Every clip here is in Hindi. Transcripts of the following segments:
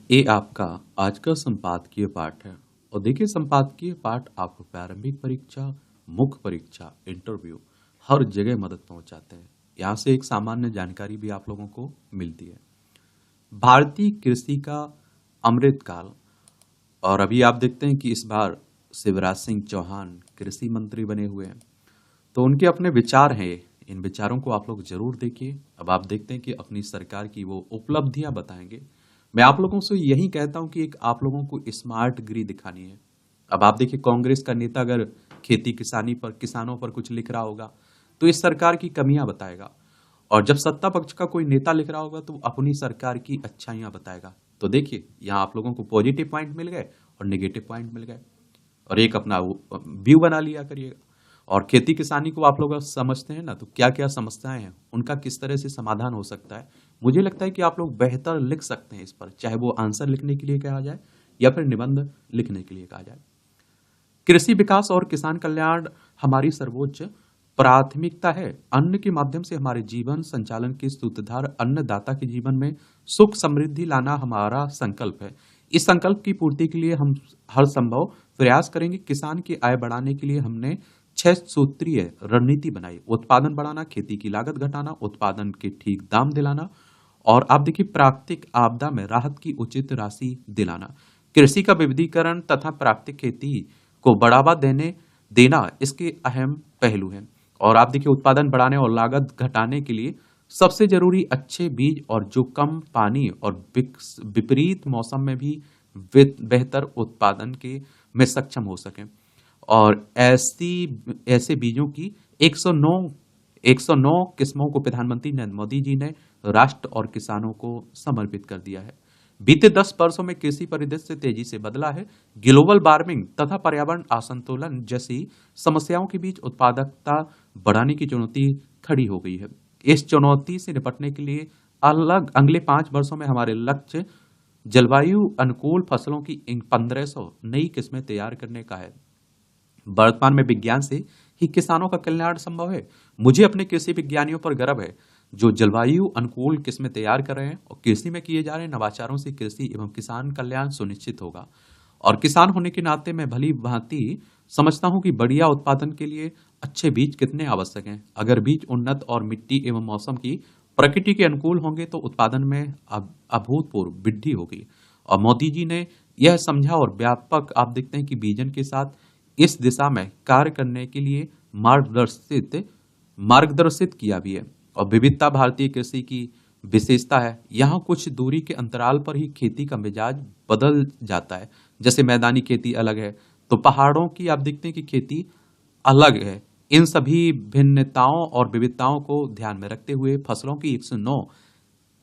ये आपका आज का संपादकीय पाठ है। और देखिए, संपादकीय पाठ आपको प्रारंभिक परीक्षा, मुख्य परीक्षा, इंटरव्यू हर जगह मदद पहुंचाते हैं। यहाँ से एक सामान्य जानकारी भी आप लोगों को मिलती है। भारतीय कृषि का अमृतकाल। और अभी आप देखते हैं कि इस बार शिवराज सिंह चौहान कृषि मंत्री बने हुए हैं, तो उनके अपने विचार हैं। इन विचारों को आप लोग जरूर देखिए। अब आप देखते हैं कि अपनी सरकार की वो उपलब्धियां बताएंगे। मैं आप लोगों से यही कहता हूं कि एक आप लोगों को स्मार्ट गिरी दिखानी है। अब आप देखिए, कांग्रेस का नेता अगर खेती किसानी पर, किसानों पर कुछ लिख रहा होगा तो इस सरकार की कमियां बताएगा। और जब सत्ता पक्ष का कोई नेता लिख रहा होगा तो अपनी सरकार की अच्छाइयां बताएगा। तो देखिए, यहाँ आप लोगों को पॉजिटिव पॉइंट मिल गए और नेगेटिव पॉइंट मिल गए, और एक अपना व्यू बना लिया करिएगा। और खेती किसानी को आप लोग समझते हैं ना, तो क्या क्या समस्याएं हैं, उनका किस तरह से समाधान हो सकता है। मुझे लगता है कि आप लोग बेहतर लिख सकते हैं इस पर, चाहे वो आंसर लिखने के लिए कहा जाए या फिर निबंध लिखने के लिए कहा जाए। कृषि विकास और किसान कल्याण हमारी सर्वोच्च प्राथमिकता है। अन्न के माध्यम से हमारे जीवन संचालन की सूत्रधार अन्नदाता के जीवन में सुख समृद्धि लाना हमारा संकल्प है। इस संकल्प की पूर्ति के लिए हम हर संभव प्रयास करेंगे। किसान की आय बढ़ाने के लिए हमने 6 सूत्रीय रणनीति बनाई। उत्पादन बढ़ाना, खेती की लागत घटाना, उत्पादन के ठीक दाम दिलाना, और आप देखिए प्राकृतिक आपदा में राहत की उचित राशि दिलाना। कृषि का विविधीकरण तथा प्राकृतिक खेती को बढ़ावा देना इसके अहम पहलू हैं। और आप देखिए, उत्पादन बढ़ाने और लागत घटाने के लिए सबसे जरूरी अच्छे बीज, और जो कम पानी और विपरीत मौसम में भी बेहतर उत्पादन के में सक्षम हो सके। और ऐसे बीजों की 109 किस्मों को प्रधानमंत्री नरेंद्र मोदी जी ने राष्ट्र और किसानों को समर्पित कर दिया है। बीते 10 वर्षों में कृषि परिदृश्य तेजी से बदला है। ग्लोबल वार्मिंग तथा पर्यावरण असंतुलन जैसी समस्याओं के बीच उत्पादकता बढ़ाने की चुनौती खड़ी हो गई है। इस चुनौती से निपटने के लिए अगले 5 वर्षों में हमारे लक्ष्य जलवायु अनुकूल फसलों की 1500 नई किस्में तैयार करने का है। वर्तमान में विज्ञान से ही किसानों का कल्याण संभव है। मुझे अपने कृषि विज्ञानियों पर गर्व है जो जलवायु अनुकूल किस्में तैयार कर रहे हैं, और कृषि में किए जा रहे नवाचारों से कृषि एवं किसान कल्याण सुनिश्चित होगा। और किसान होने के नाते मैं भली भांति समझता हूं कि बढ़िया उत्पादन के लिए अच्छे बीज कितने आवश्यक हैं। अगर बीज उन्नत और मिट्टी एवं मौसम की प्रकृति के अनुकूल होंगे तो उत्पादन में अभूतपूर्व वृद्धि होगी। और मोदी जी ने यह समझा और व्यापक आप देखते हैं कि विजन के साथ इस दिशा में कार्य करने के लिए मार्गदर्शित किया भी है। और विविधता भारतीय कृषि की विशेषता है। यहाँ कुछ दूरी के अंतराल पर ही खेती का मिजाज बदल जाता है। जैसे मैदानी खेती अलग है तो पहाड़ों की आप देखते हैं कि खेती अलग है। इन सभी भिन्नताओं और विविधताओं को ध्यान में रखते हुए फसलों की 109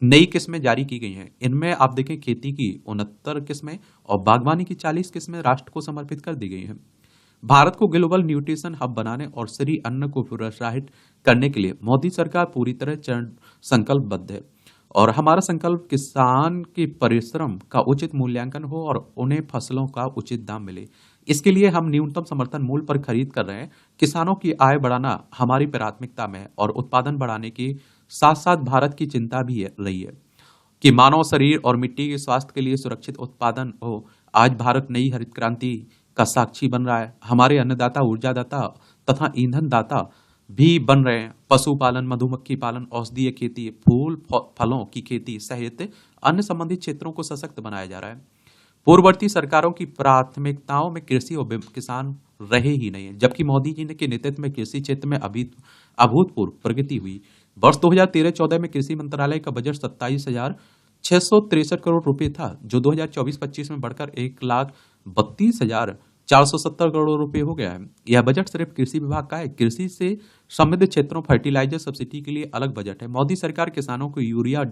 नई किस्में जारी की गई हैं। इनमें आप देखें खेती की 69 किस्में और बागवानी की 40 किस्में राष्ट्र को समर्पित कर दी गई हैं। भारत को ग्लोबल न्यूट्रिशन हब बनाने और श्री अन्न को प्रोत्साहित करने के लिए मोदी सरकार पूरी तरह संकल्पबद्ध है। और हमारा संकल्प किसान के परिश्रम का उचित मूल्यांकन हो और उन्हें फसलों का उचित दाम मिले। इसके लिए हम न्यूनतम समर्थन मूल्य पर खरीद कर रहे हैं। किसानों की आय बढ़ाना हमारी प्राथमिकता में है, और उत्पादन बढ़ाने के साथ साथ भारत की चिंता भी रही है कि मानव शरीर और मिट्टी के स्वास्थ्य के लिए सुरक्षित उत्पादन हो। आज भारत नई हरित क्रांति का साक्षी बन रहा है। हमारे अन्नदाता, ऊर्जादाता तथा ईंधन दाता भी बन रहे हैं। पशुपालन, मधुमक्खी पालन, औषधीय खेती, फूल फलों की खेती सहित अन्य संबंधित क्षेत्रों को सशक्त बनाया जा रहा है। पूर्ववर्ती सरकारों की प्राथमिकताओं में कृषि और किसान रहे ही नहीं है, जबकि मोदी जी ने के नेतृत्व में कृषि क्षेत्र में अभी अभूतपूर्व प्रगति हुई। वर्ष 2013-14 में कृषि मंत्रालय का बजट 27,663 करोड़ रुपए था, जो 2024-25 में बढ़कर 1,32,470 करोड़ रुपए हो गया है। यह बजट सिर्फ कृषि विभाग का है। कृषि से संबंधित क्षेत्रों फर्टिलाइजर सब्सिडी के लिए अलग बजट है। मोदी सरकार किसानों को यूरिया,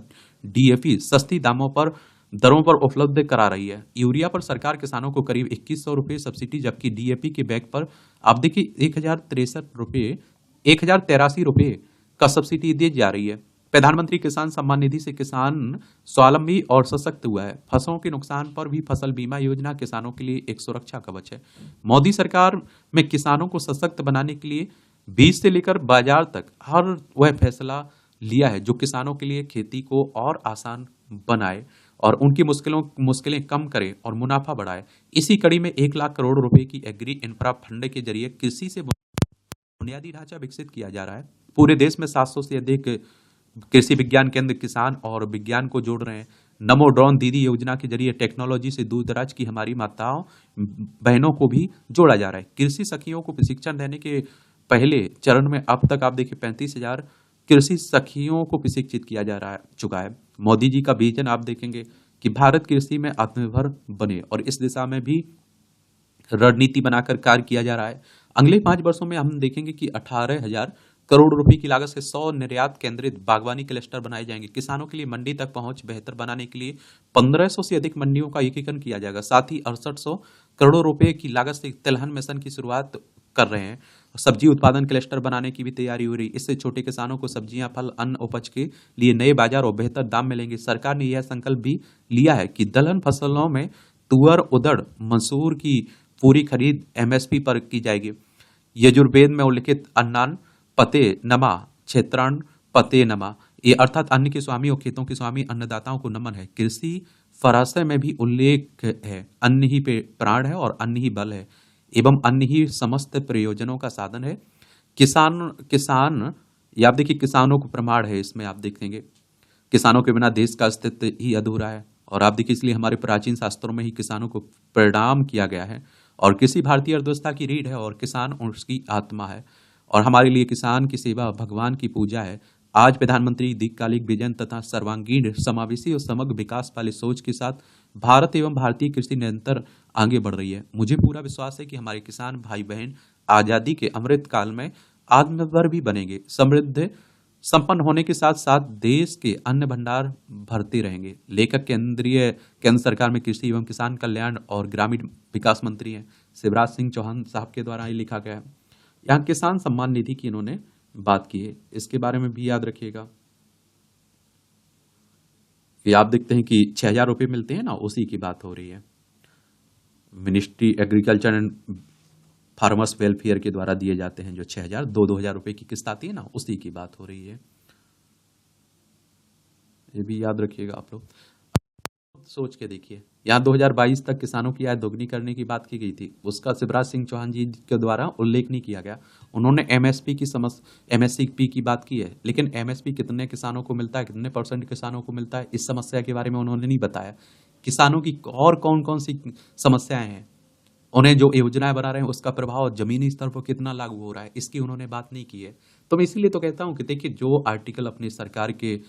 डीएपी सस्ती दरों पर उपलब्ध करा रही है। यूरिया पर सरकार किसानों को करीब 2100 रुपए सब्सिडी, जबकि डीएपी के बैग पर आप देखिए 1,083 रुपए का सब्सिडी दी जा रही है। प्रधानमंत्री किसान सम्मान निधि से किसान स्वावलंबी और सशक्त हुआ है। फसलों के नुकसान पर भी फसल बीमा योजना किसानों के लिए एक सुरक्षा कवच है। मोदी सरकार में किसानों को सशक्त बनाने के लिए बीज से लेकर बाजार तक हर वह फैसला लिया है जो किसानों के लिए खेती को और आसान बनाए। और उनकी मुश्किलें कम करे और मुनाफा बढ़ाए। इसी कड़ी में 1 लाख करोड़ रुपए की एग्री इंफ्रा फंड के जरिए कृषि से बुनियादी ढांचा विकसित किया जा रहा है। पूरे देश में 700 से अधिक कृषि विज्ञान केंद्र किसान और विज्ञान को जोड़ रहे हैं। नमो ड्रोन दीदी योजना के जरिए टेक्नोलॉजी से दूर दराज की हमारी माताओं बहनों को भी जोड़ा जा रहा है। कृषि सखियों को प्रशिक्षण देने के पहले चरण में अब तक आप देखिए 35,000 कृषि सखियों को प्रशिक्षित किया जा रहा है चुका है। मोदी जी का विजन आप देखेंगे कि भारत कृषि में आत्मनिर्भर बने और इस दिशा में भी रणनीति बनाकर कार्य किया जा रहा है। अगले 5 वर्षों में हम देखेंगे कि 18,000 करोड़ रुपए की लागत से 100 निर्यात केंद्रित बागवानी क्लस्टर बनाए जाएंगे। किसानों के लिए मंडी तक पहुंच बेहतर बनाने के लिए 1500 से अधिक मंडियों का एकीकरण किया जाएगा। साथ ही 6800 करोड़ रुपए की लागत से तिलहन मिशन की शुरुआत कर रहे हैं। सब्जी उत्पादन क्लस्टर बनाने की भी तैयारी हो रही है। इससे छोटे किसानों को सब्जियां, फल, अन्न उपज के लिए नए बाजार और बेहतर दाम मिलेंगे। सरकार ने यह संकल्प भी लिया है कि दलहन फसलों में तुअर, उड़द, मसूर की पूरी खरीद एमएसपी पर की जाएगी। यजुर्वेद में उल्लिखित अन्नान पते नमा क्षेत्रान पते नमा, ये अर्थात अन्न के स्वामी और खेतों के स्वामी अन्नदाताओं को नमन है। कृषि फरासे में भी उल्लेख है, अन्न ही प्राण है और अन्न ही बल है एवं अन्न ही समस्त प्रयोजनों का साधन है। किसान किसान ये आप देखिए किसानों को प्रमाण है, इसमें आप देखेंगे किसानों के बिना देश का अस्तित्व ही अधूरा है। और आप देखिए इसलिए हमारे प्राचीन शास्त्रों में ही किसानों को प्रणाम किया गया है। और कृषि भारतीय अर्थव्यवस्था की रीढ़ है और किसान उसकी आत्मा है। और हमारे लिए किसान की सेवा भगवान की पूजा है। आज प्रधानमंत्री दीर्घकालिक विजन तथा सर्वांगीण समावेशी और समग्र विकास वाली सोच के साथ भारत एवं भारतीय कृषि निरंतर आगे बढ़ रही है। मुझे पूरा विश्वास है कि हमारे किसान भाई बहन आजादी के अमृत काल में आत्मनिर्भर भी बनेंगे, समृद्ध संपन्न होने के साथ साथ देश के अन्न भंडार भरते रहेंगे। लेखक केंद्र सरकार में कृषि एवं किसान कल्याण और ग्रामीण विकास मंत्री हैं शिवराज सिंह चौहान साहब के द्वारा ये लिखा गया है। यहाँ किसान सम्मान निधि की इन्होंने बात की है, इसके बारे में भी याद रखिएगा। ये आप देखते हैं कि 6,000 रुपये मिलते हैं ना, उसी की बात हो रही है। Ministry agriculture and farmers welfare के द्वारा दिए जाते हैं जो 6,000 2,000 रुपए की किस्त आती है ना, उसी की बात हो रही है। ये भी याद रखिएगा आप लोग, सोच के देखिए। यहाँ 2022 तक किसानों की आय दोगुनी करने की बात की गई थी, उसका शिवराज सिंह चौहान जी के द्वारा उल्लेख नहीं किया गया। उन्होंने एमएसपी की बात की है, लेकिन एमएसपी कितने किसानों को मिलता है, कितने % किसानों को मिलता है, इस समस्या के बारे में उन्होंने नहीं बताया। किसानों की और कौन कौन सी समस्याएं हैं, उन्हें जो योजनाएं बना रहे हैं उसका प्रभाव जमीनी स्तर पर कितना लागू हो रहा है, इसकी उन्होंने बात नहीं की है। तो मैं इसीलिए तो कहता हूं कि देखिए जो आर्टिकल अपनी सरकार के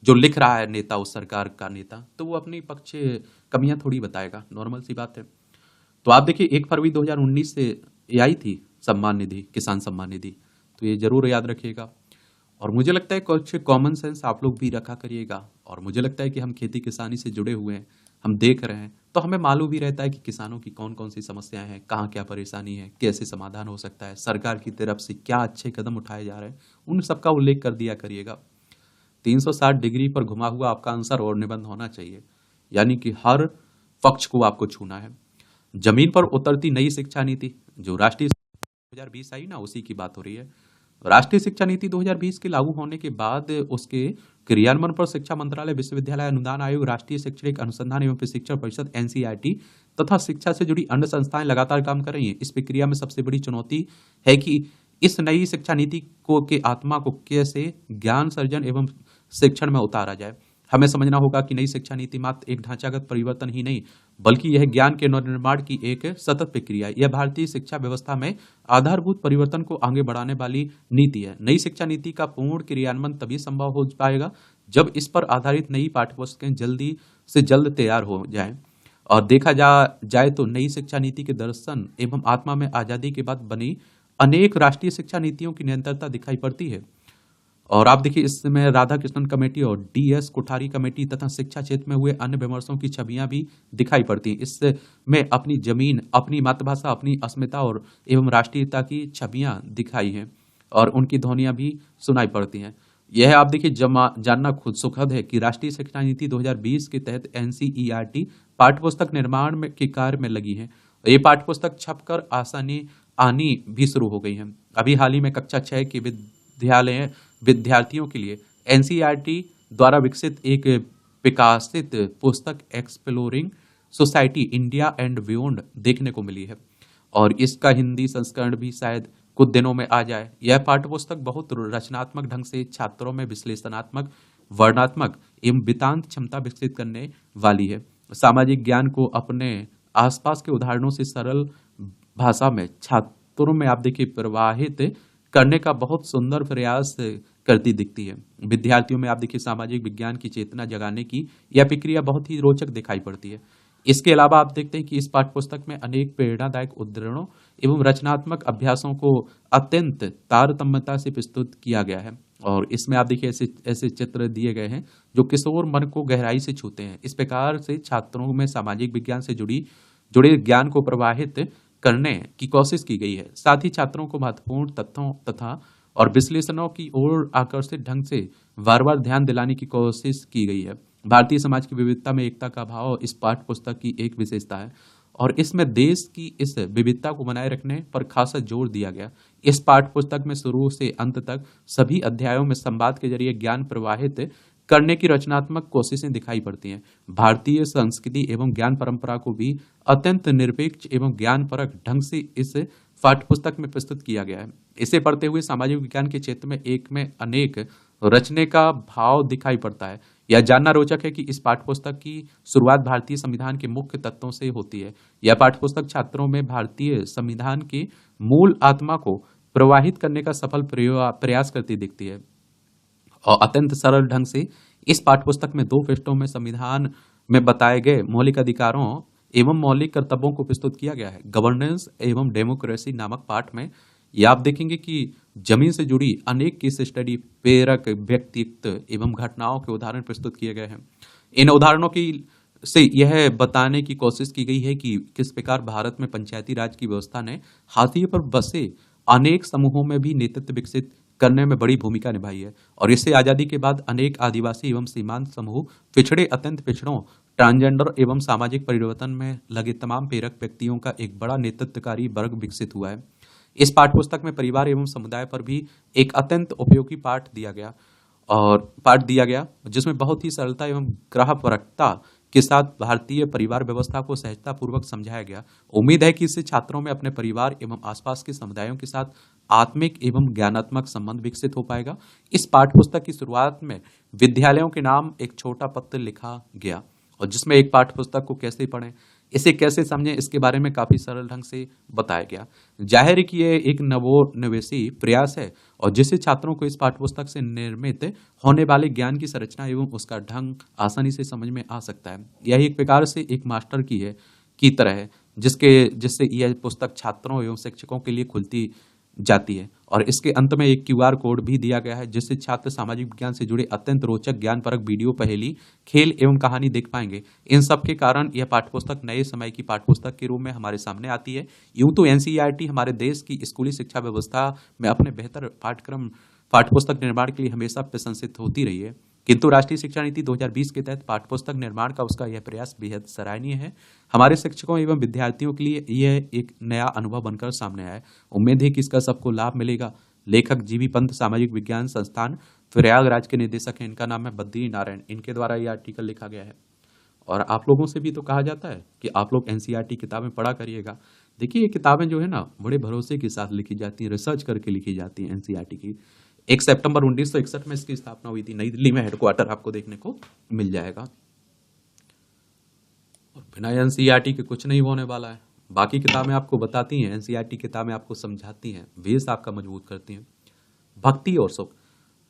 जो लिख रहा है नेता, उस सरकार का नेता, तो वो अपनी पक्ष कमियां थोड़ी बताएगा, नॉर्मल सी बात है। तो आप देखिए 1 फरवरी 2019 से ये आई थी सम्मान निधि, किसान सम्मान निधि, तो ये जरूर याद रखिएगा। और मुझे लगता है कुछ कॉमन सेंस आप लोग भी रखा करिएगा। और मुझे लगता है कि हम खेती किसानी से जुड़े हुए हैं, हम देख रहे हैं, तो हमें मालूम भी रहता है कि किसानों की कौन कौन सी समस्याएं हैं, कहाँ क्या परेशानी है, कैसे समाधान हो सकता है, सरकार की तरफ से क्या अच्छे कदम उठाए जा रहे हैं, उन सबका उल्लेख कर दिया करिएगा। 360 डिग्री पर घुमा हुआ आपका आंसर और निबंध होना चाहिए, यानी कि हर पक्ष को आपको छूना है। जमीन पर उतरती नई शिक्षा नीति जो राष्ट्रीय 2020 आई ना, उसी की बात हो रही है। राष्ट्रीय शिक्षा नीति 2020 के लागू होने के बाद उसके क्रियान्वयन पर शिक्षा मंत्रालय, विश्वविद्यालय अनुदान आयोग, राष्ट्रीय शैक्षणिक अनुसंधान एवं प्रशिक्षण परिषद एनसीईआरटी तथा शिक्षा से जुड़ी अन्य संस्थाएं लगातार काम कर रही हैं। इस प्रक्रिया में सबसे बड़ी चुनौती है कि इस नई शिक्षा नीति को के आत्मा को कैसे ज्ञान सर्जन एवं शिक्षण में उतारा जाए। हमें समझना होगा कि नई शिक्षा नीति मात्र एक ढांचागत परिवर्तन ही नहीं, बल्कि यह ज्ञान के निर्माण की एक सतत प्रक्रिया है। यह भारतीय शिक्षा व्यवस्था में आधारभूत परिवर्तन को आगे बढ़ाने वाली नीति है। नई शिक्षा नीति का पूर्ण क्रियान्वयन तभी संभव हो पाएगा जब इस पर आधारित नई पाठ्यपुस्तकें जल्दी से जल्द तैयार हो जाएं। और देखा जाए तो नई शिक्षा नीति के दर्शन एवं आत्मा में आजादी के बाद बनी अनेक राष्ट्रीय शिक्षा नीतियों की निरंतरता दिखाई पड़ती है। और आप देखिए इसमें राधा कृष्णन कमेटी और डीएस कोठारी कमेटी तथा शिक्षा क्षेत्र में हुए अन्य विमर्शों की छवियां भी दिखाई पड़ती हैं। इसमें अपनी जमीन, अपनी मातृभाषा, अपनी अस्मिता और एवं राष्ट्रीयता की छवियां दिखाई हैं और उनकी ध्वनियां भी सुनाई पड़ती हैं। यह आप देखिए जानना खुद सुखद है कि राष्ट्रीय शिक्षा नीति 2020 के तहत एनसीईआरटी पाठ्यपुस्तक निर्माण के कार्य में लगी है। ये पाठ्यपुस्तक छपकर आनी भी शुरू हो गई है। अभी हाल ही में कक्षा 6 के विद्यार्थियों के लिए एनसीईआरटी द्वारा विकसित एक विकासित पुस्तक exploring society India and beyond देखने को मिली है, और इसका हिंदी संस्करण भी शायद कुछ दिनों में आ जाए। यह पाठ्य पुस्तक बहुत रचनात्मक ढंग से छात्रों में विश्लेषणात्मक, वर्णनात्मक एवं वित्तांत क्षमता विकसित करने वाली है। सामाजिक ज्ञान को अपने आसपास के उदाहरणों से सरल भाषा में छात्रों में आप देखिए प्रवाहित करने का बहुत सुंदर प्रयास करती दिखती है। विद्यार्थियों में आप देखिए सामाजिक विज्ञान की चेतना जगाने की यह प्रक्रिया बहुत ही रोचक दिखाई पड़ती है। इसके अलावा आप देखते हैं कि इस पाठ्य पुस्तक में अनेक प्रेरणादायक उद्धरणों एवं रचनात्मक अभ्यासों को अत्यंत तारतम्यता से प्रस्तुत किया गया है, और इसमें आप देखिए ऐसे ऐसे चित्र दिए गए हैं जो किशोर मन को गहराई से छूते हैं। इस प्रकार से छात्रों में सामाजिक विज्ञान से जुड़े ज्ञान को प्रवाहित करने की कोशिश की गई है। साथ ही छात्रों को महत्वपूर्ण तथ्यों तथा और विश्लेषणों की ओर आकर्षित ढंग से बार बार ध्यान दिलाने की कोशिश की गई है। भारतीय समाज की विविधता में एकता का भाव इस पाठ्य पुस्तक की एक विशेषता है, और इसमें देश की इस विविधता को बनाए रखने पर खासा जोर दिया गया। इस पाठ्य पुस्तक में शुरू से अंत तक सभी अध्यायों में संवाद के जरिए ज्ञान प्रवाहित करने की रचनात्मक कोशिशें दिखाई पड़ती हैं। भारतीय संस्कृति एवं ज्ञान परंपरा को भी अत्यंत निरपेक्ष एवं ज्ञानपरक ढंग से इस पाठ्य पुस्तक में प्रस्तुत किया गया है। इसे पढ़ते हुए सामाजिक विज्ञान के क्षेत्र में एक में अनेक रचने का भाव दिखाई पड़ता है। यह जानना रोचक है कि इस पाठ्यपुस्तक की शुरुआत भारतीय संविधान के मुख्य तत्वों से होती है। यह पाठ्यपुस्तक छात्रों में भारतीय संविधान की मूल आत्मा को प्रवाहित करने का सफल प्रयास करती दिखती है, और अत्यंत सरल ढंग से इस पाठ्यपुस्तक में 2 पृष्ठों में संविधान में बताए गए मौलिक अधिकारों एवं मौलिक कर्तव्यों को प्रस्तुत किया गया है। गवर्नेंस एवं डेमोक्रेसी नामक पाठ में यह आप देखेंगे कि जमीन से जुड़ी अनेक केस स्टडी, प्रेरक व्यक्तित्व एवं घटनाओं के उदाहरण प्रस्तुत किए गए हैं। इन उदाहरणों की से यह बताने की कोशिश की गई है कि किस प्रकार भारत में पंचायती राज की व्यवस्था ने हाथियों पर बसे अनेक समूहों में भी नेतृत्व विकसित करने में बड़ी भूमिका निभाई है, और इससे आजादी के बाद अनेक आदिवासी एवं सीमांत समूह, पिछड़े, अत्यंत पिछड़ों, ट्रांसजेंडर एवं सामाजिक परिवर्तन में लगे तमाम प्रेरक व्यक्तियों का एक बड़ा नेतृत्वकारी वर्ग विकसित हुआ है। इस पाठ्यपुस्तक में परिवार एवं समुदाय पर भी एक अत्यंत उपयोगी पाठ दिया गया, जिसमें बहुत ही सरलता एवं ग्राहकपरकता के साथ भारतीय परिवार व्यवस्था को सहजता पूर्वक समझाया गया। उम्मीद है कि इससे छात्रों में अपने परिवार एवं आसपास के समुदायों के साथ आत्मिक एवं ज्ञानात्मक संबंध विकसित हो पाएगा। इस पाठ्यपुस्तक की शुरुआत में विद्यालयों के नाम एक छोटा पत्र लिखा गया, और जिसमें एक पाठ्यपुस्तक को कैसे पढ़ें, इसे कैसे समझें, इसके बारे में काफी सरल ढंग से बताया गया। जाहिर है कि यह एक नवोन्वेषी प्रयास है, और जिससे छात्रों को इस पाठ्यपुस्तक से निर्मित होने वाले ज्ञान की संरचना एवं उसका ढंग आसानी से समझ में आ सकता है। यह एक प्रकार से एक मास्टर की तरह है, जिससे यह पुस्तक छात्रों एवं शिक्षकों के लिए खुलती जाती है, और इसके अंत में एक QR कोड भी दिया गया है, जिससे छात्र सामाजिक विज्ञान से जुड़े अत्यंत रोचक ज्ञानपरक वीडियो, पहेली, खेल एवं कहानी देख पाएंगे। इन सब के कारण यह पाठ्यपुस्तक नए समय की पाठ्यपुस्तक के रूप में हमारे सामने आती है। यूं तो NCERT हमारे देश की स्कूली शिक्षा व्यवस्था में अपने बेहतर पाठ्यपुस्तक निर्माण के लिए हमेशा प्रशंसित होती रही है, किंतु राष्ट्रीय शिक्षा नीति 2020 के तहत पाठ्यपुस्तक निर्माण का उसका यह प्रयास बेहद सराहनीय है। हमारे शिक्षकों एवं विद्यार्थियों के लिए यह एक नया अनुभव बनकर सामने आया है। उम्मीद है कि इसका सबको लाभ मिलेगा। लेखक GV पंत सामाजिक विज्ञान संस्थान प्रयागराज के निदेशक हैं। इनका नाम है बद्री नारायण। इनके द्वारा यह आर्टिकल लिखा गया है, और आप लोगों से भी तो कहा जाता है कि आप लोग NCERT किताबें पढ़ा करिएगा। देखिए, ये किताबें जो है ना, बड़े भरोसे के साथ लिखी जाती हैं, रिसर्च करके लिखी जाती हैं। NCERT की 1 सितंबर 1961 में इसकी स्थापना हुई थी। नई दिल्ली में हेडक्वार्टर आपको देखने को मिल जाएगा, और बिना NCERT के कुछ नहीं होने वाला है। बाकी किताबें आपको बताती हैं, NCERT किताबें आपको समझाती हैं, बेस आपका मजबूत करती हैं। भक्ति और सुख।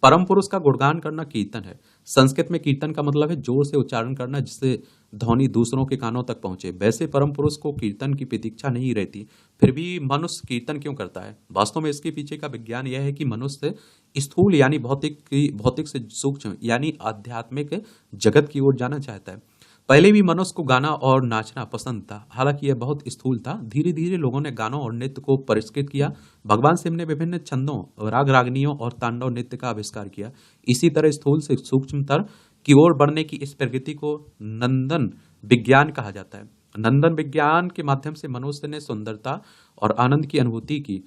परम पुरुष का गुणगान करना कीर्तन है। संस्कृत में कीर्तन का मतलब है जोर से उच्चारण करना, जिससे ध्वनि दूसरों के कानों तक पहुंचे। वैसे परम पुरुष को कीर्तन की प्रतीक्षा नहीं रहती, फिर भी मनुष्य कीर्तन क्यों करता है? वास्तव में इसके पीछे का विज्ञान यह है कि मनुष्य स्थूल यानी भौतिक से सूक्ष्म यानी आध्यात्मिक जगत की ओर जाना चाहता है। पहले भी मनुष्य को गाना और नाचना पसंद था, हालांकि यह बहुत स्थूल था। धीरे धीरे लोगों ने गानों और नृत्य को परिष्कृत किया। भगवान शिव ने विभिन्न छंदों, राग रागनियों और तांडव नृत्य का आविष्कार किया। इसी तरह स्थूल से सूक्ष्मतर की ओर बढ़ने की इस प्रकृति को नंदन विज्ञान कहा जाता है। नंदन विज्ञान के माध्यम से मनुष्य ने सुंदरता और आनंद की अनुभूति की,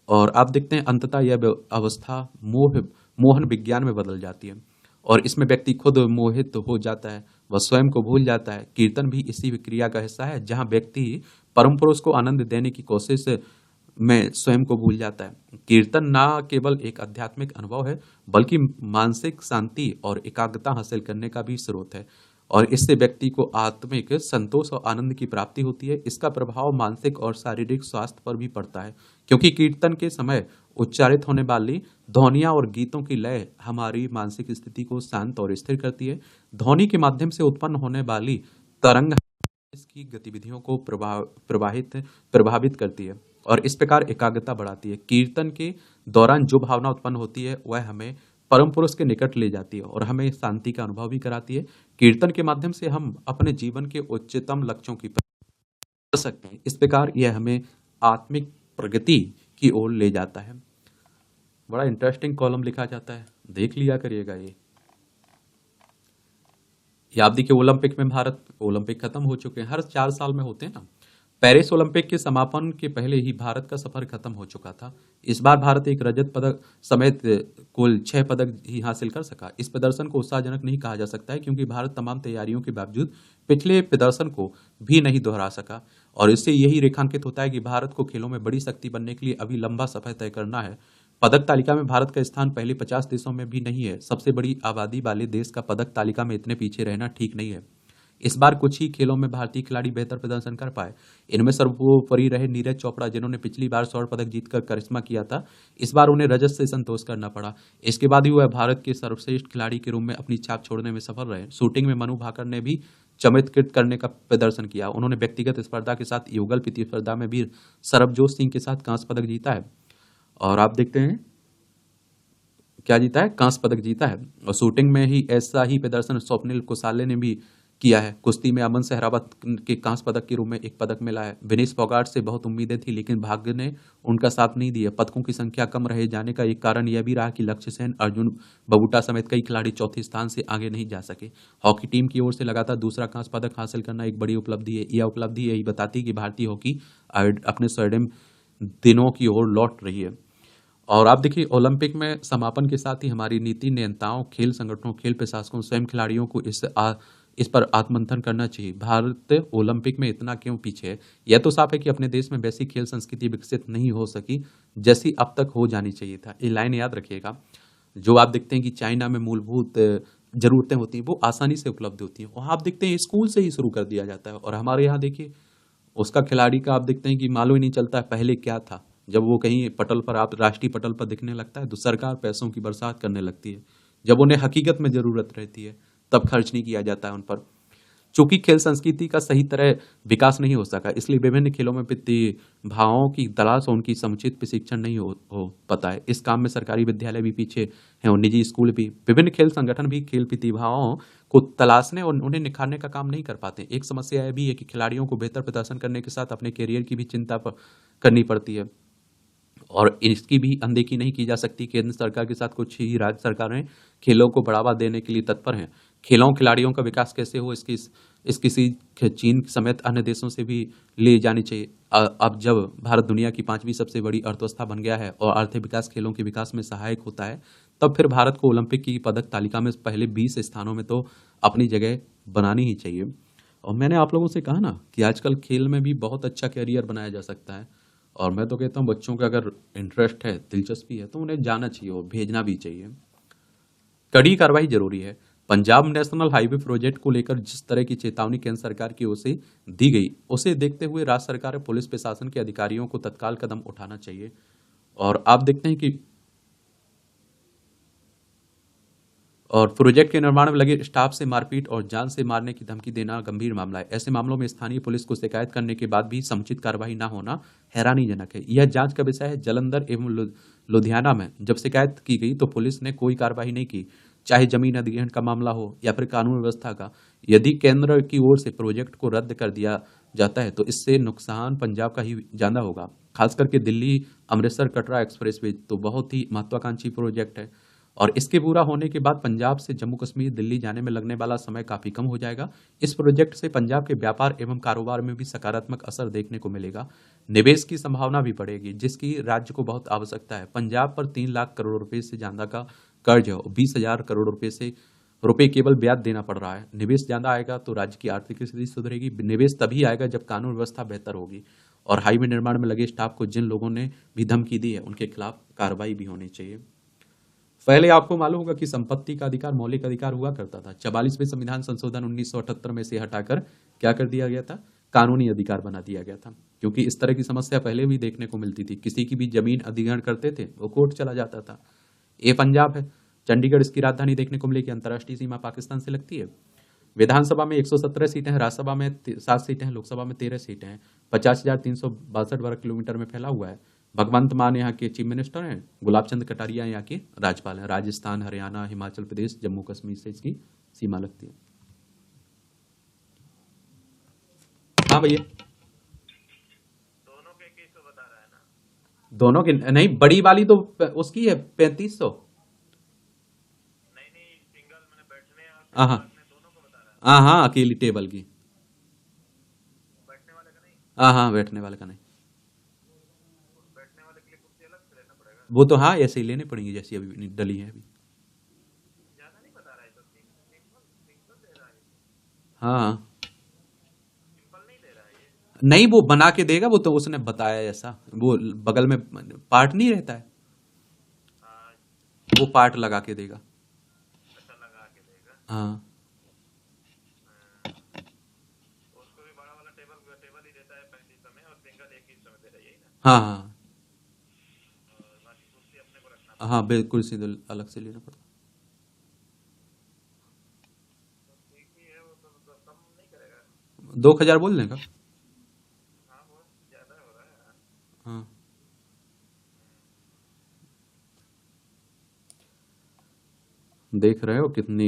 और आप देखते हैं अंततः यह अवस्था मोहन विज्ञान में बदल जाती है, और इसमें व्यक्ति खुद मोहित हो जाता है वह स्वयं को भूल जाता है। कीर्तन भी इसी क्रिया का हिस्सा है, जहाँ व्यक्ति परम पुरुष को आनंद देने की कोशिश में स्वयं को भूल जाता है। कीर्तन ना केवल एक आध्यात्मिक अनुभव है, बल्कि मानसिक शांति और एकाग्रता हासिल करने का भी स्रोत है, और इससे व्यक्ति को आत्मिक संतोष और आनंद की प्राप्ति होती है। इसका प्रभाव मानसिक और शारीरिक स्वास्थ्य पर भी पड़ता है, क्योंकि कीर्तन के समय उच्चारित होने वाली ध्वनियां और गीतों की लय हमारी मानसिक स्थिति को शांत और स्थिर करती है। ध्वनि के माध्यम से उत्पन्न होने वाली तरंग इसकी गतिविधियों को प्रभावित करती है, और इस प्रकार एकाग्रता बढ़ाती है। कीर्तन के दौरान जो भावना उत्पन्न होती है वह हमें परम पुरुष के निकट ले जाती है और हमें शांति का अनुभव भी कराती है। कीर्तन के माध्यम से हम अपने जीवन के उच्चतम लक्ष्यों की प्राप्ति कर सकते हैं। इस प्रकार यह हमें आत्मिक प्रगति की ओर ले जाता है। बड़ा इंटरेस्टिंग कॉलम लिखा जाता है, देख लिया करिएगा। ये आप देखिए, ओलंपिक में भारत, ओलंपिक खत्म हो चुके हैं, हर 4 साल में होते हैं ना। पेरिस ओलंपिक के समापन के पहले ही भारत का सफर खत्म हो चुका था। इस बार भारत एक रजत पदक समेत कुल 6 पदक ही हासिल कर सका। इस प्रदर्शन को उत्साहजनक नहीं कहा जा सकता है, क्योंकि भारत तमाम तैयारियों के बावजूद पिछले प्रदर्शन को भी नहीं दोहरा सका, और इससे यही रेखांकित होता है कि भारत को खेलों में बड़ी शक्ति बनने के लिए अभी लंबा सफर तय करना है। पदक तालिका में भारत का स्थान पहले 50 देशों में भी नहीं है। सबसे बड़ी आबादी वाले देश का पदक तालिका में इतने पीछे रहना ठीक नहीं है। इस बार कुछ ही खेलों में भारतीय खिलाड़ी बेहतर प्रदर्शन कर पाए। इनमें सर्वोपरि रहे नीरज चोपड़ा, जिन्होंने पिछली बार स्वर्ण पदक जीतकर करिश्मा किया था। इस बार उन्हें रजत से संतोष करना पड़ा। इसके बाद ही वह भारत के सर्वश्रेष्ठ खिलाड़ी के रूप में अपनी छाप छोड़ने में सफल रहे। शूटिंग में मनु भाकर ने भी चमत्कृत करने का प्रदर्शन किया। उन्होंने व्यक्तिगत स्पर्धा के साथ युगल प्रतिस्पर्धा में भी सरबजोत सिंह के साथ कांस्य पदक जीता है। और आप देखते हैं क्या जीता है, कांस्य पदक जीता है। और शूटिंग में ही ऐसा ही प्रदर्शन स्वप्निल कुसाले ने भी किया है। कुश्ती में अमन सहरावत के कांस्य पदक के रूप में 1 पदक मिला है। विनेश फोगाट से बहुत उम्मीदें थी, लेकिन भाग्य ने उनका साथ नहीं दिया। पदकों की संख्या कम रह जाने का एक कारण यह भी रहा कि लक्ष्य सेन, अर्जुन बबूटा समेत कई खिलाड़ी चौथे स्थान से आगे नहीं जा सके। हॉकी टीम की ओर से लगातार दूसरा कांस्य पदक हासिल करना एक बड़ी उपलब्धि है। यह उपलब्धि यही बताती है कि भारतीय हॉकी अपने स्वर्णिम दिनों की ओर लौट रही है। और आप देखिए, ओलंपिक में समापन के साथ ही हमारी नीति नियंताओं, खेल संगठनों, खेल प्रशासकों, स्वयं खिलाड़ियों को इस पर आत्ममंथन करना चाहिए। भारत ओलंपिक में इतना क्यों पीछे है? यह तो साफ है कि अपने देश में वैसी खेल संस्कृति विकसित नहीं हो सकी जैसी अब तक हो जानी चाहिए था। ये लाइन याद रखिएगा। जो आप देखते हैं कि चाइना में मूलभूत जरूरतें होती हैं वो आसानी से उपलब्ध होती हैं, वहाँ आप देखते हैं स्कूल से ही शुरू कर दिया जाता है। और हमारे यहाँ देखिए, उसका खिलाड़ी का आप देखते हैं कि मालूम ही नहीं चलता है पहले क्या था। जब वो कहीं पटल पर, आप राष्ट्रीय पटल पर दिखने लगता है तो सरकार पैसों की बरसात करने लगती है। जब उन्हें हकीकत में जरूरत रहती है तब खर्च नहीं किया जाता है उन पर। चूंकि खेल संस्कृति का सही तरह विकास नहीं हो सका, इसलिए विभिन्न खेलों में प्रतिभाओं की तलाश और उनकी समुचित प्रशिक्षण नहीं हो पाता है। इस काम में सरकारी विद्यालय भी पीछे हैं और निजी स्कूल भी। विभिन्न खेल संगठन भी खेल प्रतिभाओं को तलाशने और उन्हें निखारने का काम नहीं कर पाते। एक समस्या यह भी है कि खिलाड़ियों को बेहतर प्रदर्शन करने के साथ अपने करियर की भी चिंता करनी पड़ती है, और इसकी भी अनदेखी नहीं की जा सकती। केंद्र सरकार के साथ कुछ ही राज्य सरकारें खेलों को बढ़ावा देने के लिए तत्पर हैं। खेलों खिलाड़ियों का विकास कैसे हो, इसकी चीन समेत अन्य देशों से भी ले जानी चाहिए। अब जब भारत दुनिया की 5वीं सबसे बड़ी अर्थव्यवस्था बन गया है और आर्थिक विकास खेलों के विकास में सहायक होता है, तब फिर भारत को ओलंपिक की पदक तालिका में पहले 20 स्थानों में तो अपनी जगह बनानी ही चाहिए। और मैंने आप लोगों से कहा ना कि आजकल खेल में भी बहुत अच्छा कैरियर बनाया जा सकता है, और मैं तो कहता हूँ बच्चों का अगर इंटरेस्ट है, दिलचस्पी है, तो उन्हें जाना चाहिए और भेजना भी चाहिए। कड़ी कार्रवाई जरूरी है। पंजाब नेशनल हाईवे प्रोजेक्ट को लेकर जिस तरह की चेतावनी केंद्र सरकार की ओर से दी गई, उसे देखते हुए राज्य सरकार और पुलिस प्रशासन के अधिकारियों को तत्काल कदम उठाना चाहिए। और आप देखते हैं कि प्रोजेक्ट के निर्माण में लगे स्टाफ से मारपीट और जान से मारने की धमकी देना गंभीर मामला है। ऐसे मामलों में स्थानीय पुलिस को शिकायत करने के बाद भी समुचित कार्रवाई न होना हैरानीजनक है। यह जांच का विषय है। जालंधर एवं लुधियाना में जब शिकायत की गई तो पुलिस ने कोई कार्रवाई नहीं की, चाहे जमीन अधिग्रहण का मामला हो या फिर कानून व्यवस्था का। यदि केंद्र की ओर से प्रोजेक्ट को रद्द कर दिया जाता है तो इससे नुकसान पंजाब का ही ज्यादा होगा। खास करके दिल्ली अमृतसर कटरा एक्सप्रेसवे तो बहुत ही महत्वाकांक्षी प्रोजेक्ट है, और इसके पूरा होने के बाद पंजाब से जम्मू कश्मीर दिल्ली जाने में लगने वाला समय काफी कम हो जाएगा। इस प्रोजेक्ट से पंजाब के व्यापार एवं कारोबार में भी सकारात्मक असर देखने को मिलेगा। निवेश की संभावना भी बढ़ेगी, जिसकी राज्य को बहुत आवश्यकता है। पंजाब पर 3 लाख करोड़ रुपए से ज्यादा का कर्ज है और 20,000 करोड़ रुपए से रुपए केवल ब्याज देना पड़ रहा है। निवेश ज्यादा आएगा तो राज्य की आर्थिक स्थिति सुधरेगी। निवेश तभी आएगा जब कानून व्यवस्था बेहतर होगी और हाईवे निर्माण में लगे स्टाफ को जिन लोगों ने भी धमकी दी है उनके खिलाफ कार्रवाई भी होनी चाहिए। पहले आपको मालूम होगा कि संपत्ति का अधिकार मौलिक अधिकार हुआ करता था। 44वें संविधान संशोधन 1978 में से हटाकर क्या कर दिया गया था, कानूनी अधिकार बना दिया गया था। क्योंकि इस तरह की समस्या पहले भी देखने को मिलती थी। किसी की भी जमीन अधिग्रहण करते थे वो कोर्ट चला जाता था। ये पंजाब है, चंडीगढ़ इसकी राजधानी देखने को मिलेगी। अंतर्राष्ट्रीय सीमा पाकिस्तान से लगती है। विधानसभा में 117 सीटें हैं, राज्यसभा में 7 सीटें हैं, लोकसभा में 13 सीटें हैं। 50,362 वर्ग किलोमीटर में फैला हुआ है। भगवंत मान यहाँ के चीफ मिनिस्टर हैं। गुलाब चंद कटारिया यहाँ के राज्यपाल हैं। राजस्थान, हरियाणा, हिमाचल प्रदेश, जम्मू कश्मीर से इसकी सीमा लगती है। हाँ भैया, दोनों के 2100 बता रहा है ना? दोनों की नहीं, बड़ी वाली तो उसकी है 3500। नहीं नहीं, सिंगल मैंने बैठने और हाँ टेबल हाँ रखने दोनों को बता रहा है। हाँ हाँ, अकेली टेबल की। बैठने वाले का नहीं? हाँ हाँ, बैठने वाले का नहीं। बैठने वाले के लिए कुर्सी अलग से लेना पड़ेगा। वो तो हाँ ऐसे ही लेने पड़ेंगी जैसी अभी डली है अभी। ज्यादा नहीं बता रहा है तो सिंपल सिंपल दे रहा है। हाँ सिंपल नहीं दे रहा है ये। नहीं, वो बना के देगा। वो तो उसने बताया ऐसा, वो बगल में पार्ट नहीं रहता है, हाँ, वो पार्ट लगा के देगा। अच्छा लगा के देगा। हाँ उसको भी बड़ा वाला टेबल टेबल ही देता है 3500 में और सिंगल 2100 में दे रहा है, यही ना? हाँ हाँ और बाकी कुर्सी अपने को रखना हाँ, बिल्कुल सीधे अलग से लेना पड़ता। पड़ेगा। ठीक ही है वो तो कम नहीं करेगा। 2,000 बोल देगा। हाँ बहुत ज्यादा हो रहा है यार। हाँ देख रहे हो कितनी,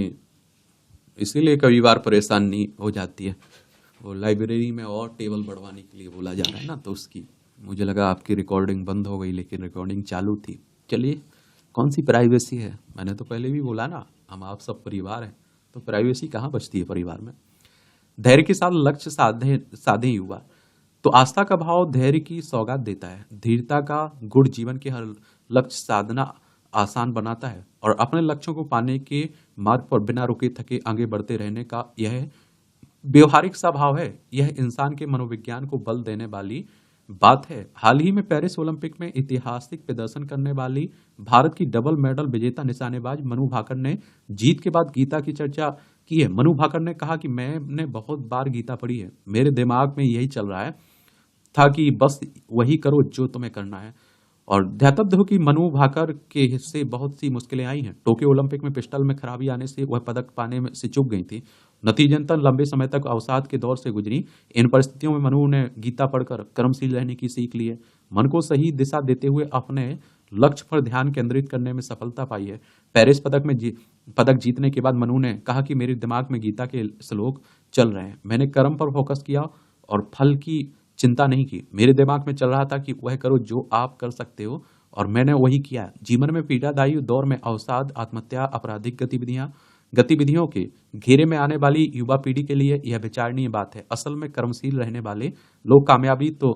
इसीलिए कई बार परेशानी हो जाती है। वो लाइब्रेरी में और टेबल बढ़वाने के लिए बोला जा रहा है ना, तो उसकी मुझे लगा आपकी रिकॉर्डिंग बंद हो गई, लेकिन रिकॉर्डिंग चालू थी। चलिए, कौन सी प्राइवेसी है, मैंने तो पहले भी बोला ना, हम आप सब परिवार हैं, तो प्राइवेसी कहाँ बचती है परिवार में। धैर्य के साथ लक्ष्य साधे साधे युवा, तो आस्था का भाव धैर्य की सौगात देता है। धीरता का गुण जीवन के हर लक्ष्य साधना आसान बनाता है और अपने लक्ष्यों को पाने के मार्ग पर बिना रुके थके आगे बढ़ते रहने का यह व्यवहारिक स्वभाव है। यह इंसान के मनोविज्ञान को बल देने वाली बात है। हाल ही में पेरिस ओलंपिक में ऐतिहासिक प्रदर्शन करने वाली भारत की डबल मेडल विजेता निशानेबाज मनु भाकर ने जीत के बाद गीता की चर्चा की है। मनु भाकर ने कहा कि मैंने बहुत बार गीता पढ़ी है, मेरे दिमाग में यही चल रहा है था कि बस वही करो जो तुम्हें करना है। और ध्यातब्द हो कि मनु भाकर के हिस्से बहुत सी मुश्किलें आई हैं। टोक्यो ओलंपिक में पिस्टल में खराबी आने से वह पदक पाने में से चूक गई थी। नतीजतन लंबे समय तक अवसाद के दौर से गुजरी। इन परिस्थितियों में मनु ने गीता पढ़कर कर्मशील रहने की सीख ली है। मन को सही दिशा देते हुए अपने लक्ष्य पर ध्यान केंद्रित करने में सफलता पाई है। पेरिस पदक जीतने के बाद मनु ने कहा कि मेरे दिमाग में गीता के श्लोक चल रहे हैं। मैंने कर्म पर फोकस किया और फल की चिंता नहीं की। मेरे दिमाग में चल रहा था कि वह करो जो आप कर सकते हो और मैंने वही किया। जीवन में पीड़ादायी दौर में अवसाद, आत्महत्या, आपराधिक गतिविधियों के घेरे में आने वाली युवा पीढ़ी के लिए यह विचारणीय बात है। असल में कर्मशील रहने वाले लोग कामयाबी तो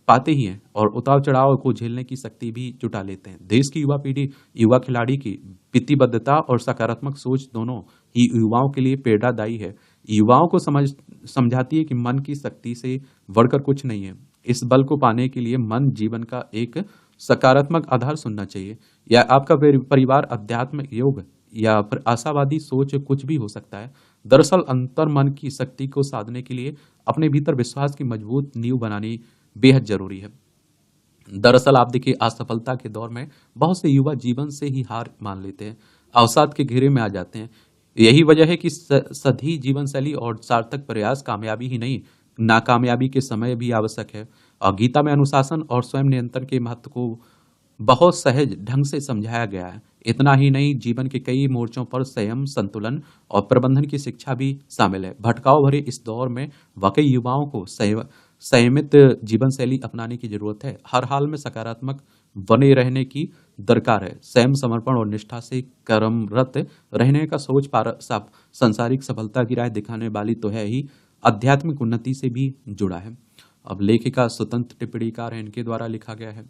पाते ही हैं और उतार चढ़ाव को झेलने की शक्ति भी जुटा लेते हैं। देश की युवा पीढ़ी, युवा खिलाड़ी की प्रतिबद्धता और सकारात्मक सोच दोनों ही युवाओं के लिए प्रेरणादायी है। युवाओं को समझाती है कि मन की शक्ति से बढ़कर कुछ नहीं है। इस बल को पाने के लिए मन जीवन का एक सकारात्मक आधार सुनना चाहिए। या आपका परिवार, अध्यात्म, योग या फिर आशावादी सोच कुछ भी हो सकता है। दरअसल अंतर मन की शक्ति को साधने के लिए अपने भीतर विश्वास की मजबूत नींव बनानी बेहद जरूरी है। दरअसल आप देखिए, असफलता के दौर में बहुत से युवा जीवन से ही हार मान लेते हैं, अवसाद के घेरे में आ जाते हैं। यही वजह है कि सही जीवन शैली और सार्थक प्रयास कामयाबी ही नहीं, नाकामयाबी के समय भी आवश्यक है। और गीता में अनुशासन और स्वयं नियंत्रण के महत्व को बहुत सहज ढंग से समझाया गया है। इतना ही नहीं, जीवन के कई मोर्चों पर संयम, संतुलन और प्रबंधन की शिक्षा भी शामिल है। भटकाव भरे इस दौर में वाकई युवाओं को संयमित जीवन शैली अपनाने की जरूरत है। हर हाल में सकारात्मक बने रहने की दरकार है। संयम, समर्पण और निष्ठा से कर्मरत रहने का सोच संसारिक सफलता की राह दिखाने वाली तो है ही, आध्यात्मिक उन्नति से भी जुड़ा है। अब लेखिका स्वतंत्र टिप्पणीकार है, इनके द्वारा लिखा गया है।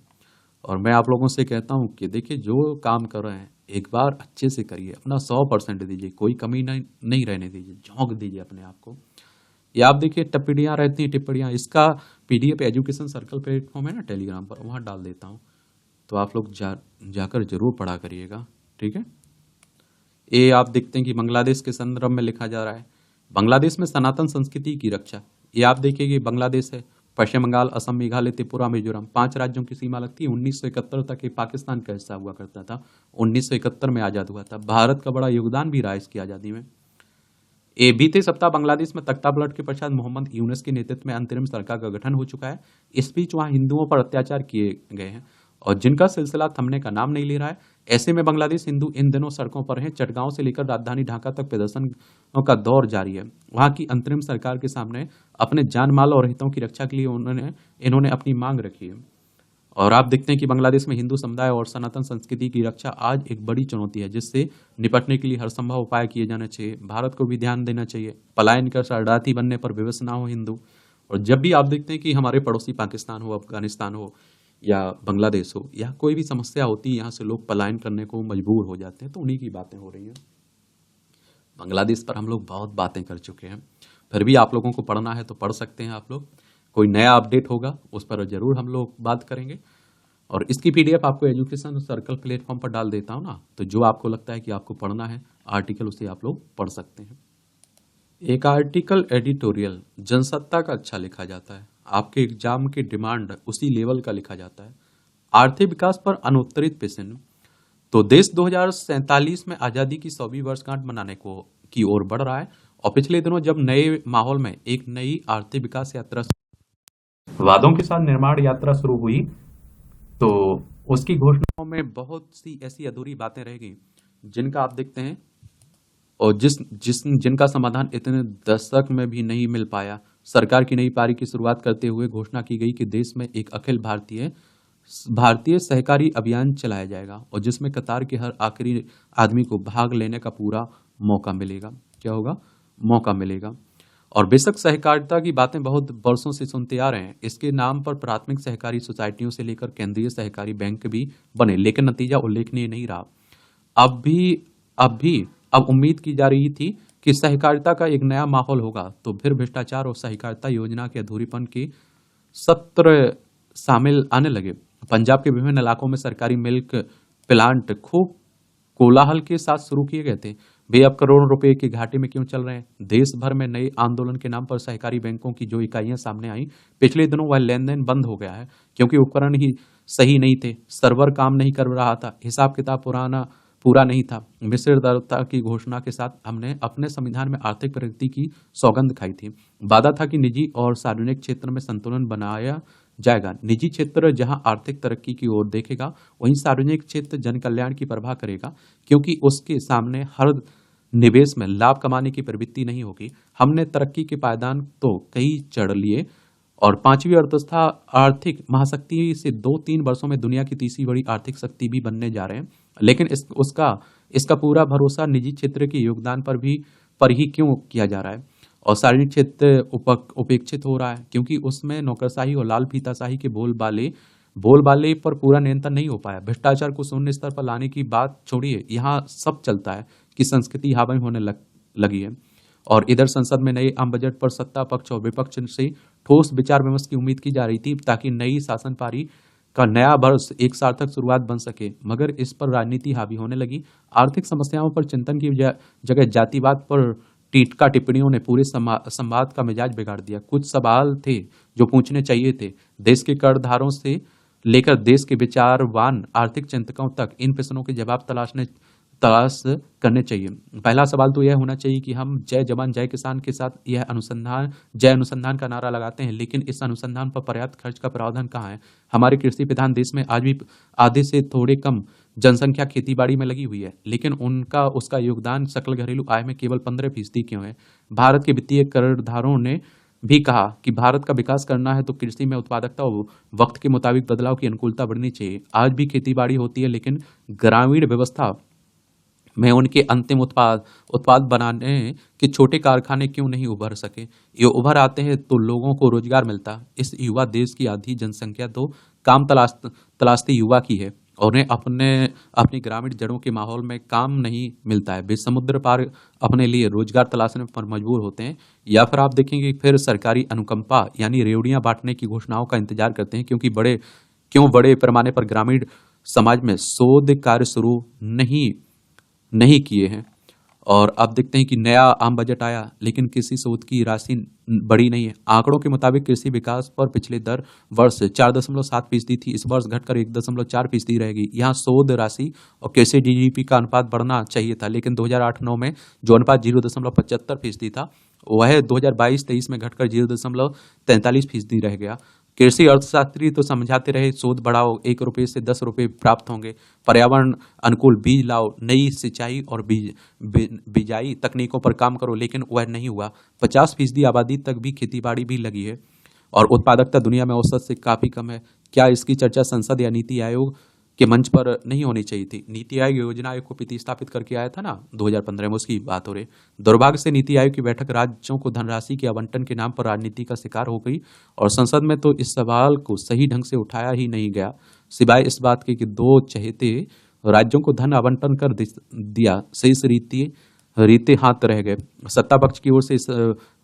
और मैं आप लोगों से कहता हूँ कि देखिए जो काम कर रहे हैं एक बार अच्छे से करिए, अपना 100% दीजिए, कोई कमी नहीं नहीं रहने दीजिए, झोंक दीजिए अपने आप को। या आप देखिए टिप्पणियाँ रहती हैं, टिप्पणियाँ इसका पीडीएफ एजुकेशन सर्कल प्लेटफॉर्म है ना टेलीग्राम पर, वहाँ डाल देता हूँ, तो आप लोग जाकर जरूर पढ़ा करिएगा। ठीक है। ये आप देखते हैं कि बांग्लादेश के संदर्भ में लिखा जा रहा है, बांग्लादेश में सनातन संस्कृति की रक्षा। ये आप देखिए कि बांग्लादेश है, पश्चिम बंगाल, असम, मेघालय, त्रिपुरा, मिजोरम, 5 राज्यों की सीमा लगती है। 1971 तक ये पाकिस्तान का हिस्सा हुआ करता था। 1971 में आज़ाद हुआ था। भारत का बड़ा योगदान भी रहा इसकी आज़ादी में। ये बीते सप्ताह बांग्लादेश में तख्ता पलट के पश्चात मोहम्मद यूनुस के नेतृत्व में अंतरिम सरकार का गठन हो चुका है। इस बीच वहां हिंदुओं पर अत्याचार किए गए हैं और जिनका सिलसिला थमने का नाम नहीं ले रहा है। ऐसे में बांग्लादेश हिंदू इन दिनों सड़कों पर हैं। चटगांव से लेकर राजधानी ढाका तक प्रदर्शनों का दौर जारी है। वहां की अंतरिम सरकार के सामने अपने जान माल और हितों की रक्षा के लिए इन्होंने अपनी मांग रखी है। और आप देखते हैं कि बांग्लादेश में हिंदू समुदाय और सनातन संस्कृति की रक्षा आज एक बड़ी चुनौती है, जिससे निपटने के लिए हर संभव उपाय किए जाने चाहिए। भारत को भी ध्यान देना चाहिए, पलायन का शरणार्थी बनने पर विवश ना हो हिंदू। और जब भी आप देखते हैं कि हमारे पड़ोसी पाकिस्तान हो, अफगानिस्तान हो या बांग्लादेश हो, या कोई भी समस्या होती है, यहाँ से लोग पलायन करने को मजबूर हो जाते हैं, तो उन्हीं की बातें हो रही हैं। बांग्लादेश पर हम लोग बहुत बातें कर चुके हैं, फिर भी आप लोगों को पढ़ना है तो पढ़ सकते हैं आप लोग। कोई नया अपडेट होगा उस पर जरूर हम लोग बात करेंगे। और इसकी पीडीएफ आपको एजुकेशन सर्कल प्लेटफॉर्म पर डाल देता हूँ ना, तो जो आपको लगता है कि आपको पढ़ना है आर्टिकल, उसे आप लोग पढ़ सकते हैं। एक आर्टिकल एडिटोरियल जनसत्ता का अच्छा लिखा जाता है, आपके एग्जाम की डिमांड उसी लेवल का लिखा जाता है। आर्थिक विकास पर अनुत्तरित प्रश्न। तो देश 2047 में आजादी की 100वीं वर्षगांठ मनाने की ओर बढ़ रहा है और पिछले दिनों जब नए माहौल में एक नई आर्थिक विकास यात्रा वादों के साथ निर्माण यात्रा शुरू हुई, तो उसकी घोषणाओं में बहुत सी ऐसी अधूरी बातें रह गई जिनका आप देखते हैं और जिनका समाधान इतने दशक में भी नहीं मिल पाया। सरकार की नई पारी की शुरुआत करते हुए घोषणा की गई कि देश में एक अखिल भारतीय सहकारी अभियान चलाया जाएगा और जिसमें कतार के हर आखिरी आदमी को भाग लेने का पूरा मौका मिलेगा। क्या होगा? मौका मिलेगा। और बेशक सहकारिता की बातें बहुत वर्षों से सुनते आ रहे हैं। इसके नाम पर प्राथमिक सहकारी सोसाइटियों से लेकर केंद्रीय सहकारी बैंक भी बने, लेकिन नतीजा उल्लेखनीय नहीं रहा। अब उम्मीद की जा रही थी कि सहकारिता का एक नया माहौल होगा, तो फिर भ्रष्टाचार और सहकारिता योजना के अधूरीपन के सत्र शामिल आने लगे। पंजाब के विभिन्न इलाकों में सरकारी मिल्क प्लांट खूब कोलाहल के साथ शुरू किए गए थे। वे अब करोड़ों रुपए के घाटे में क्यों चल रहे हैं? देश भर में नए आंदोलन के नाम पर सहकारी बैंकों की जो इकाइयां सामने आई, पिछले दिनों वह लेन देन बंद हो गया है, क्योंकि उपकरण ही सही नहीं थे, सर्वर काम नहीं कर रहा था, हिसाब किताब पूरा नहीं था। मिश्र दरता की घोषणा के साथ हमने अपने संविधान में आर्थिक प्रगति की सौगंध खाई थी। वादा था कि निजी और सार्वजनिक क्षेत्र में संतुलन बनाया जाएगा। निजी क्षेत्र जहां आर्थिक तरक्की की ओर देखेगा, वहीं सार्वजनिक क्षेत्र जन कल्याण की परवाह करेगा, क्योंकि उसके सामने हर निवेश में लाभ कमाने की प्रवृत्ति नहीं होगी। हमने तरक्की के पायदान तो कई चढ़ लिए और 5वीं अर्थव्यवस्था आर्थिक महाशक्ति से 2-3 वर्षों में दुनिया की तीसरी बड़ी आर्थिक शक्ति भी बनने जा रहे हैं। लेकिन इसका पूरा भरोसा निजी क्षेत्र के योगदान पर ही क्यों किया जा रहा है और सार्वजनिक क्षेत्र उपेक्षित हो रहा है? क्योंकि उसमें नौकरशाही और लाल फीताशाही के बोलबाले पर पूरा नियंत्रण नहीं हो पाया। भ्रष्टाचार को शून्य स्तर पर लाने की बात छोड़िए, यहाँ सब चलता है कि संस्कृति हावी होने लगी है। और इधर संसद में नए आम बजट पर सत्ता पक्ष और विपक्ष से ठोस विचार विमर्श की उम्मीद की जा रही थी, ताकि नई शासन पारी का नया वर्ष एक सार्थक शुरुआत बन सके, मगर इस पर राजनीति हावी होने लगी। आर्थिक समस्याओं पर चिंतन की जगह जातिवाद पर टीटका टिप्पणियों ने पूरे संवाद का मिजाज बिगाड़ दिया। कुछ सवाल थे जो पूछने चाहिए थे, देश के करदाताओं से लेकर देश के विचारवान आर्थिक चिंतकों तक इन प्रश्नों के जवाब तलाश करने चाहिए। पहला सवाल तो यह होना चाहिए कि हम जय जवान जय किसान के साथ यह अनुसंधान का नारा लगाते हैं, लेकिन इस अनुसंधान पर पर्याप्त खर्च का प्रावधान कहाँ है? हमारे कृषि प्रधान देश में आज भी आधे से थोड़े कम जनसंख्या खेतीबाड़ी में लगी हुई है, लेकिन उसका योगदान सकल घरेलू आय में केवल 15% क्यों है? भारत के वित्तीय कर्णधारों ने भी कहा कि भारत का विकास करना है तो कृषि में उत्पादकता और वक्त के मुताबिक बदलाव की अनुकूलता बढ़नी चाहिए। आज भी खेतीबाड़ी होती है, लेकिन ग्रामीण व्यवस्था में उनके अंतिम उत्पाद बनाने के छोटे कारखाने क्यों नहीं उभर सके? ये उभर आते हैं तो लोगों को रोजगार मिलता। इस युवा देश की आधी जनसंख्या तो काम तलाशते युवा की है। उन्हें अपनी ग्रामीण जड़ों के माहौल में काम नहीं मिलता है, वे समुद्र पार अपने लिए रोजगार तलाशने पर मजबूर होते हैं। या फिर आप देखेंगे फिर सरकारी अनुकंपा यानी रेवड़ियां बांटने की घोषणाओं का इंतजार करते हैं, क्यों बड़े पैमाने पर ग्रामीण समाज में शोध कार्य शुरू नहीं नहीं किए हैं। और अब देखते हैं कि नया आम बजट आया, लेकिन किसी शोध की राशि बढ़ी नहीं है। आंकड़ों के मुताबिक कृषि विकास पर पिछले दर वर्ष 4.7% थी, इस वर्ष घटकर 1.4% रहेगी। यहाँ शोध राशि और कृषि जीडीपी का अनुपात बढ़ना चाहिए था, लेकिन 2008-9 में जो अनुपात 0.75% था, वह 2022-23 में घटकर 0.43% रह गया। कृषि अर्थशास्त्री तो समझाते रहे, शोध बढ़ाओ, 1 रुपये से 10 रुपये प्राप्त होंगे, पर्यावरण अनुकूल बीज लाओ, नई सिंचाई और बिजाई तकनीकों पर काम करो, लेकिन वह नहीं हुआ। 50% आबादी तक भी खेतीबाड़ी भी लगी है और उत्पादकता दुनिया में औसत से काफी कम है। क्या इसकी चर्चा संसद या नीति आयोग के मंच पर नहीं होनी चाहिए थी? नीति आयोग योजना आयोग को प्रतिस्थापित करके आया था ना 2015 में, उसकी बात हो रही। दुर्भाग्य से नीति आयोग की बैठक राज्यों को धनराशि के आवंटन के नाम पर राजनीति का शिकार हो गई और संसद में तो इस सवाल को सही ढंग से उठाया ही नहीं गया, सिवाय इस बात के कि दो चहेते राज्यों को धन आवंटन कर दिया, शेष रीते हाथ रह गए। सत्ता पक्ष की ओर से इस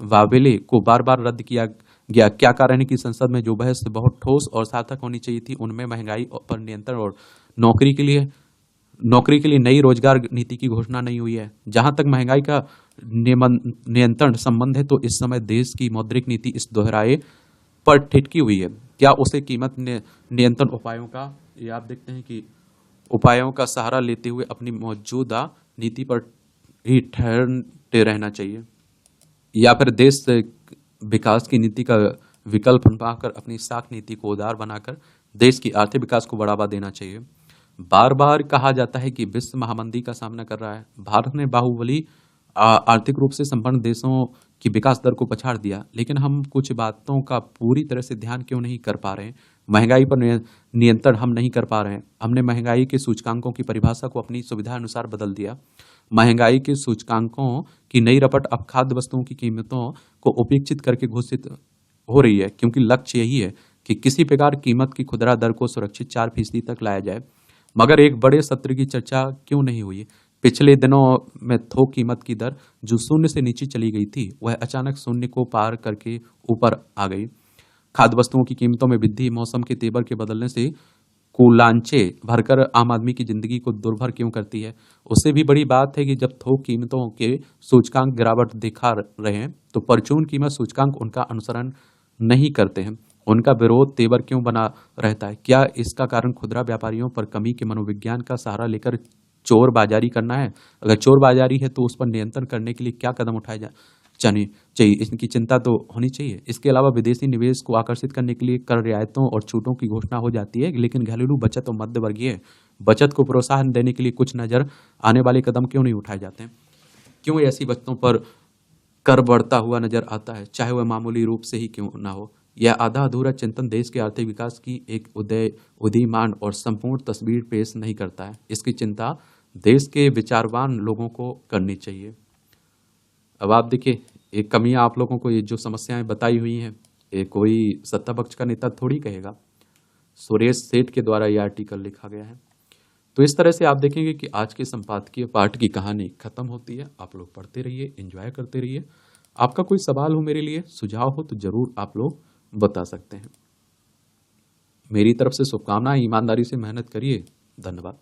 वावेले को बार बार रद्द किया गया। क्या कारण है कि संसद में जो बहस बहुत ठोस और सार्थक होनी चाहिए थी, उनमें महंगाई पर नियंत्रण और नौकरी के लिए नई रोजगार नीति की घोषणा नहीं हुई है। जहां तक महंगाई का नियंत्रण संबंध है, तो इस समय देश की मौद्रिक नीति इस दोहराए पर ठिठकी हुई है। क्या उसे कीमत नियंत्रण उपायों का, ये आप देखते हैं कि उपायों का सहारा लेते हुए अपनी मौजूदा नीति पर ही ठहरते रहना चाहिए, या फिर देश से विकास की नीति का विकल्प बनाकर अपनी साख नीति को उदार बनाकर देश की आर्थिक विकास को बढ़ावा देना चाहिए। बार बार कहा जाता है कि विश्व महामंदी का सामना कर रहा है। भारत ने बाहुबली आर्थिक रूप से संपन्न देशों की विकास दर को पछाड़ दिया, लेकिन हम कुछ बातों का पूरी तरह से ध्यान क्यों नहीं कर पा रहे हैं? महंगाई पर नियंत्रण हम नहीं कर पा रहे हैं। हमने महंगाई के सूचकांकों की परिभाषा को अपनी सुविधा अनुसार बदल दिया। महंगाई के सूचकांकों की नई रपट अब खाद्य वस्तुओं की कीमतों को उपेक्षित करके घोषित हो रही है, क्योंकि लक्ष्य यही है कि किसी प्रकार कीमत की खुदरा दर को सुरक्षित 4% तक लाया जाए। मगर एक बड़े सत्र की चर्चा क्यों नहीं हुई? पिछले दिनों में थोक कीमत की दर जो 0 से नीचे चली गई थी, वह अचानक 0 को पार करके ऊपर आ गई। खाद्य वस्तुओं की कीमतों में वृद्धि मौसम के तेवर के बदलने से कुलांचे भरकर आम आदमी की जिंदगी को दुर्भर क्यों करती है? उससे भी बड़ी बात है कि जब थोक कीमतों के सूचकांक गिरावट दिखा रहे हैं, तो परचून कीमत सूचकांक उनका अनुसरण नहीं करते हैं। उनका विरोध तेवर क्यों बना रहता है? क्या इसका कारण खुदरा व्यापारियों पर कमी के मनोविज्ञान का सहारा लेकर चोर बाजारी करना है? अगर चोर बाजारी है, तो उस पर नियंत्रण करने के लिए क्या कदम उठाए चाहिए, इनकी चिंता तो होनी चाहिए। इसके अलावा विदेशी निवेश को आकर्षित करने के लिए कर रियायतों और छूटों की घोषणा हो जाती है, लेकिन घरेलू बचत और मध्यवर्गीय बचत को प्रोत्साहन देने के लिए कुछ नजर आने वाले कदम क्यों नहीं उठाए जाते हैं? क्यों ऐसी बचतों पर कर बढ़ता हुआ नजर आता है, चाहे वह मामूली रूप से ही क्यों ना हो? यह आधा अधूरा चिंतन देश के आर्थिक विकास की एक उदीयमान और संपूर्ण तस्वीर पेश नहीं करता है। इसकी चिंता देश के विचारवान लोगों को करनी चाहिए। अब आप देखिए, एक कमियां आप लोगों को ये जो समस्याएं बताई हुई हैं, ये कोई सत्ता पक्ष का नेता थोड़ी कहेगा, सुरेश सेठ के द्वारा ये आर्टिकल लिखा गया है। तो इस तरह से आप देखेंगे कि आज के संपादकीय पाठ की कहानी खत्म होती है। आप लोग पढ़ते रहिए, एंजॉय करते रहिए। आपका कोई सवाल हो मेरे लिए, सुझाव हो, तो जरूर आप लोग बता सकते हैं। मेरी तरफ से शुभकामनाएं, ईमानदारी से मेहनत करिए। धन्यवाद।